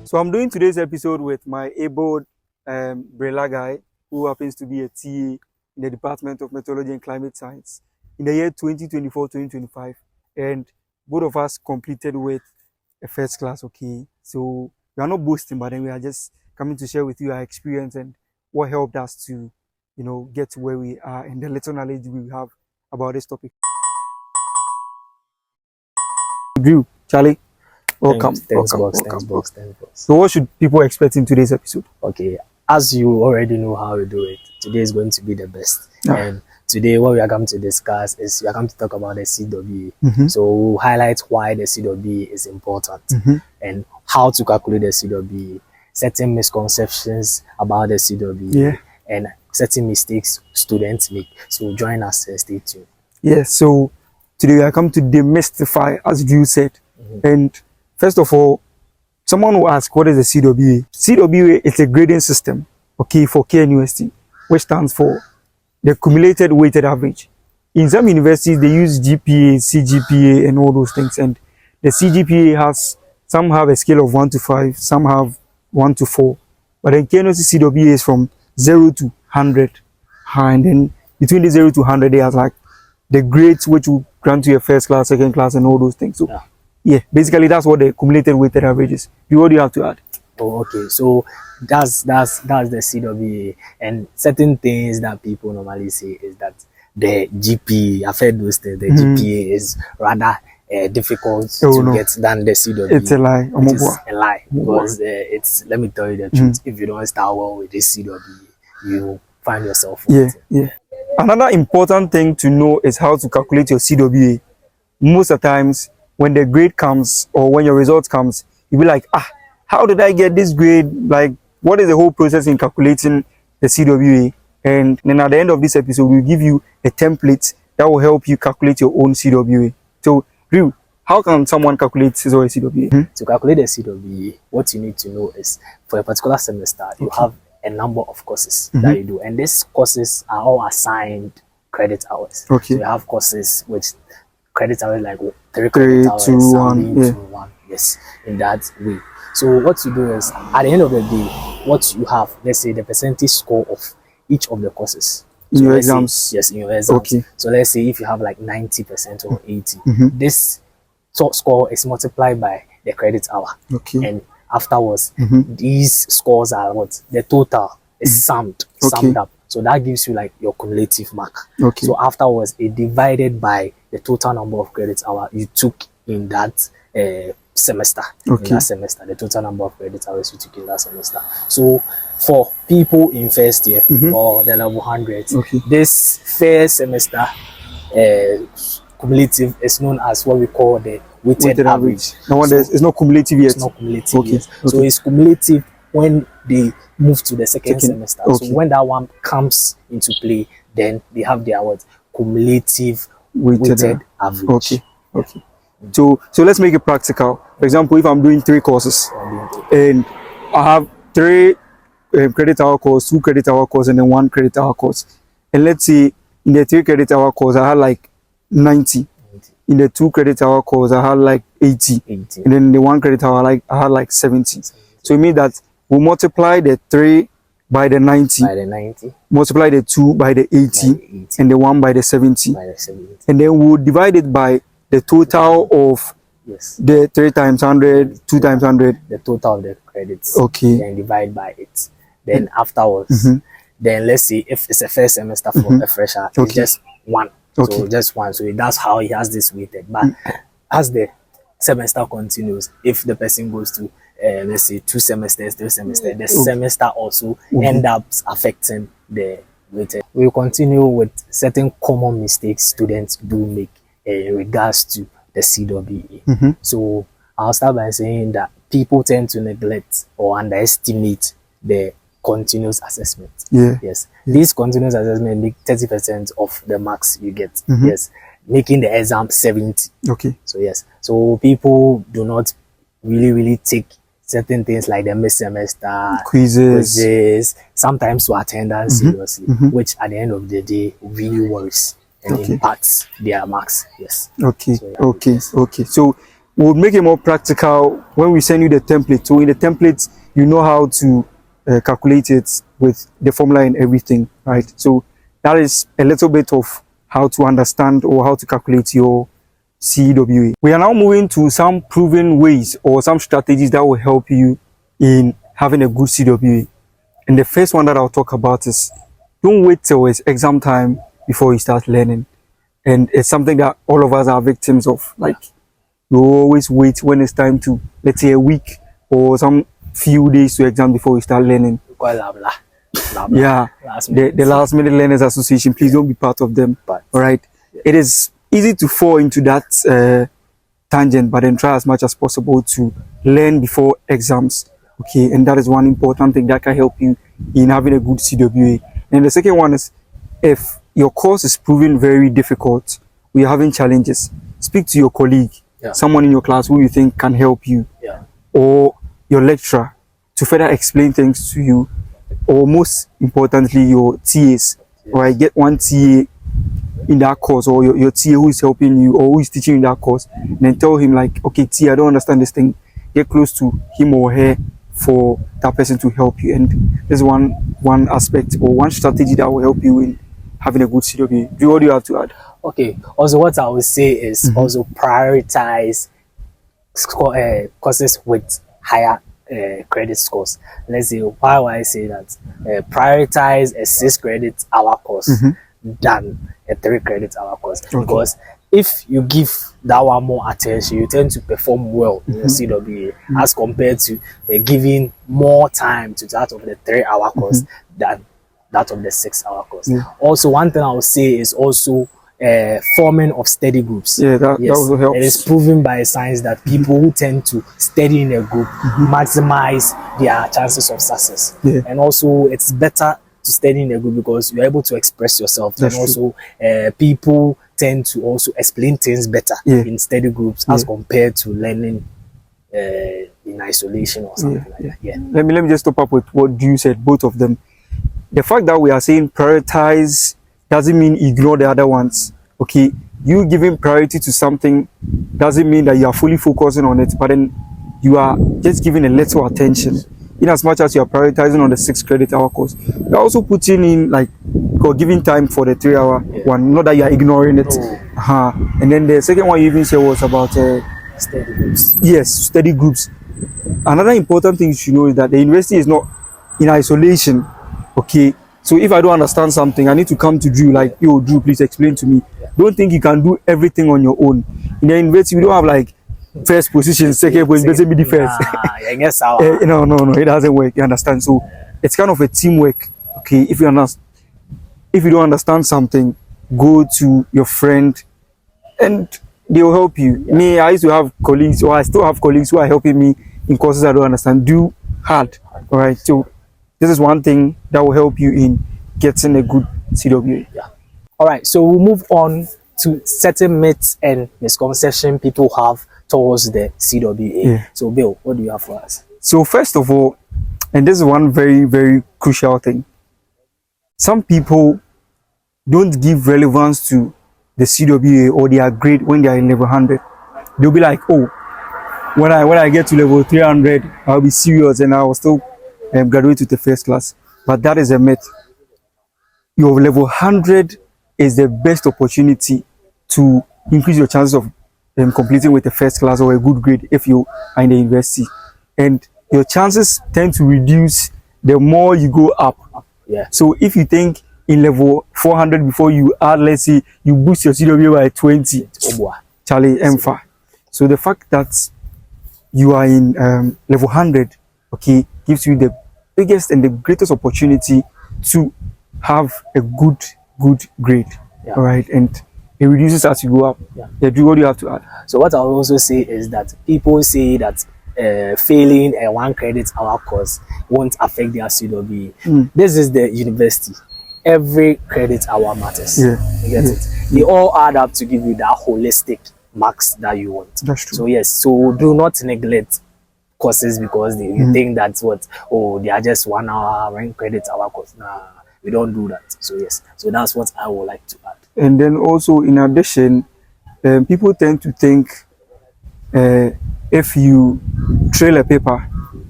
So I'm doing today's episode with my able Brela guy, who happens to be a TA in the Department of Meteorology and Climate Science in the year 2024-2025. And both of us completed with a first class, okay? So we are not boasting, but then we are just coming to share with you our experience and what helped us to, get to where we are and the little knowledge we have about this topic. Drew, Charlie, welcome. Thanks, welcome. box. So what should people expect in today's episode? Okay, as you already know how we do it, today is going to be the best. Yeah. And today what we are going to discuss is we are going to talk about the CWA. So we'll highlight why the CWA is important and how to calculate the CWA, certain misconceptions about the CWA, and certain mistakes students make. So join us and stay tuned. Yes, so today I come to demystify, as Drew said. And first of all, someone will ask, what is the CWA? CWA is a grading system, okay, for KNUST, which stands for the Cumulative Weighted Average. In some universities, they use GPA, CGPA, and all those things. And the CGPA some have a scale of 1 to 5, some have 1 to 4. But then KNUST CWA is from 0 to 100. And then between the 0 to 100, they have like the grades which will grant you a first class, second class, and all those things. So, yeah, basically that's what the cumulative weighted average is. What do you have to add? Oh, okay. So that's the CWA, and certain things that people normally say is that the GPA, I've heard those things, the GPA is rather difficult to get than the CWA. It's a lie. It's a lie because let me tell you the truth. If you don't start well with this CWA, you find yourself. Another important thing to know is how to calculate your CWA. Most of the times, when the grade comes or when your result comes, you'll be like, how did I get this grade? Like, what is the whole process in calculating the CWA? And then at the end of this episode, we'll give you a template that will help you calculate your own CWA. So, Drew, how can someone calculate his own CWA? To calculate the CWA, what you need to know is for a particular semester, you have a number of courses that you do. And these courses are all assigned credit hours. Okay. So you have courses which credit hours like 3 credit hours, 2, 1. Yes, in that way. So what you do is at the end of the day, what you have, let's say the percentage score of each of the courses. In your exams? Yes, in your exams. Okay. So let's say if you have like 90% or 80, this score is multiplied by the credit hour. Okay. And afterwards, these scores are what? The total is summed up. So that gives you like your cumulative mark. Okay. So afterwards, it divided by the total number of credit hours you took in that semester. In that semester, the total number of credit hours you took in that semester. So for people in first year or the level 100, this first semester cumulative is known as what we call the weighted average. No, it's not cumulative yet. It's not cumulative yet. So it's cumulative when they move to the second semester. So when that one comes into play, then they have their cumulative weighted average. Okay. So let's make it practical. For example, if I'm doing 3 courses and I have 3 credit hour course, 2 credit hour course, and then 1 credit hour course. And let's say in the 3 credit hour course, I had like 90. In the 2 credit hour course, I had like 80. And then in the 1 credit hour, I had like 70. So it means that we'll multiply the 3 by the 90. Multiply the 2 by the 80. And the 1 by the 70. And then we'll divide it by the total of the 3 times 100, 2 times 100. The total of the credits. Okay. And divide by it. Then afterwards, then let's see if it's a first semester for a fresher, it's just 1. So just 1. So that's how he has this weighted. But as the semester continues, if the person goes to let's say 2 semesters, 3 semesters, the semester also end up affecting the weighted. We'll continue with certain common mistakes students do make in regards to the CWA. So I'll start by saying that people tend to neglect or underestimate the continuous assessment. This continuous assessment make 30% of the marks you get. Making the exam 70. So people do not really take certain things like the mid-semester quizzes, sometimes to attendance seriously, which at the end of the day really worries and impacts their marks. So we'll make it more practical when we send you the template. So in the template, you know how to calculate it with the formula and everything, right? So that is a little bit of how to understand or how to calculate your CWA. We are now moving to some proven ways or some strategies that will help you in having a good CWA. And the first one that I'll talk about is don't wait till it's exam time before you start learning. And it's something that all of us are victims of. Like, you always wait when it's time to, let's say, a week or some few days to exam before you start learning. Yeah, the last minute learners association, please don't be part of them. All right, it is easy to fall into that tangent, but then try as much as possible to learn before exams. Okay, and that is one important thing that can help you in having a good CWA. And the second one is, if your course is proving very difficult, we are having challenges, speak to your colleague, someone in your class who you think can help you, or your lecturer to further explain things to you, or most importantly, your TAs. Or get one TA in that course, or your TA who is helping you or who is teaching you that course, and then tell him like, okay, TA, I don't understand this thing. Get close to him or her for that person to help you. And there's one aspect or one strategy that will help you in having a good CWA. What do you have to add? Okay. Also, what I would say is also prioritize courses with higher credit scores. Let's say, why would I say that? Prioritize a 6 credit hour course than a 3 credit hour course. Because if you give that one more attention, you tend to perform well in your CWA as compared to giving more time to that of the 3-hour course than that of the 6-hour course. Also, one thing I would say is also forming of study groups. That also helps. It is proven by science that people who tend to study in a group maximize their chances of success. And also, it's better to study in a group because you're able to express yourself. And also, people tend to also explain things better in study groups as compared to learning in isolation or something like that. Let me just top up with what you said, both of them. The fact that we are saying prioritize doesn't mean ignore the other ones. Okay, you giving priority to something doesn't mean that you are fully focusing on it, but then you are just giving a little attention. In as much as you are prioritizing on the 6 credit hour course, you're also putting in like or giving time for the 3-hour one, not that you are ignoring it. And then the second one you even said was about study groups. Yes, study groups. Another important thing you should know is that the university is not in isolation. Okay, so if I don't understand something, I need to come to Drew, like, yo, Drew, please explain to me. Don't think you can do everything on your own. In the university, we don't have like first position, second position, be the first. No, it doesn't work. You understand? So it's kind of a teamwork. Okay, if you don't understand something, go to your friend, and they will help you. Me, I used to have colleagues, or I still have colleagues who are helping me in courses I don't understand. Do hard, all right? So this is one thing that will help you in getting a good CWA. All right, so we'll move on to certain myths and misconceptions people have towards the CWA. So Bill, what do you have for us? So first of all, and this is one very, very crucial thing, some people don't give relevance to the CWA or their grade when they are in level 100. They'll be like, oh, when I get to level 300, I'll be serious and I will still graduate with the first class. But that is a myth. Your level 100 is the best opportunity to increase your chances of completing with a first class or a good grade if you are in the university. And your chances tend to reduce the more you go up. So if you think in level 400 before you add, let's say, you boost your CWA by 20, Charlie Emfa. So the fact that you are in level 100, okay, gives you the biggest and the greatest opportunity to have a good grade. All right, and it reduces as you go up. Do what do you have to add? So what I will also say is that people say that failing a 1 credit hour course won't affect their CWA. This is the university. Every credit hour matters. You get it? They all add up to give you that holistic marks that you want. That's true. So yes, so do not neglect courses because you think that's they are just 1 hour, 1 credit hour course. Nah, we don't do that. So yes, so that's what I would like to add. And then also in addition, people tend to think if you trail a paper,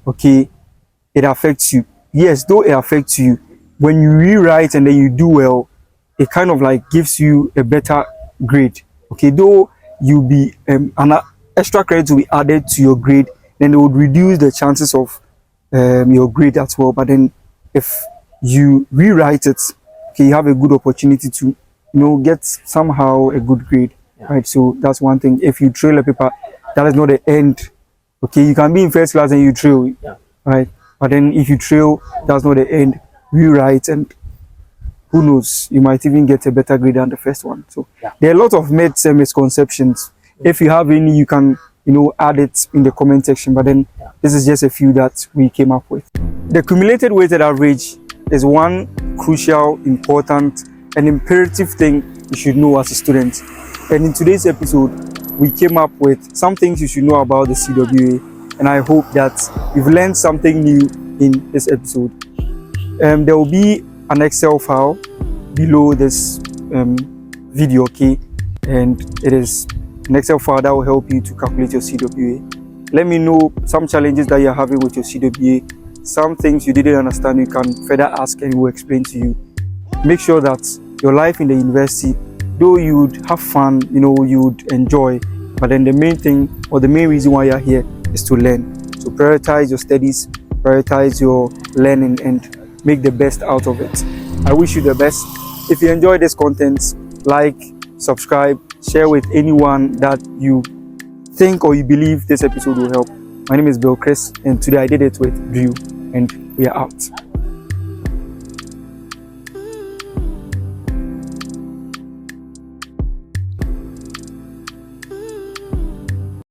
okay, it affects you. Yes, though it affects you, when you rewrite and then you do well, it kind of like gives you a better grade. Okay, though you be an extra credit will be added to your grade, then it would reduce the chances of your grade as well. But then if you rewrite it, okay, you have a good opportunity to get somehow a good grade. Right, so that's one thing. If you trail a paper, that is not the end. Okay, you can be in first class and you trail, right? But then if you trail, that's not the end. Rewrite, and who knows, you might even get a better grade than the first one. So there are a lot of myths and misconceptions. If you have any, you can add it in the comment section. But then this is just a few that we came up with. The cumulative weighted average is one crucial, important, and imperative thing you should know as a student. And in today's episode, we came up with some things you should know about the CWA, and I hope that you've learned something new in this episode. There will be an Excel file below this video, okay, and it is an Excel file that will help you to calculate your CWA. Let me know some challenges that you're having with your CWA, some things you didn't understand. You can further ask and we'll explain to you. Make sure that your life in the university, though you would have fun, you would enjoy, but then the main thing or the main reason why you're here is to learn. So prioritize your studies, prioritize your learning, and make the best out of it. I wish you the best. If you enjoy this content, like, subscribe, share with anyone that you think or you believe this episode will help. My name is Billchris, and today I did it with Drew, and we are out.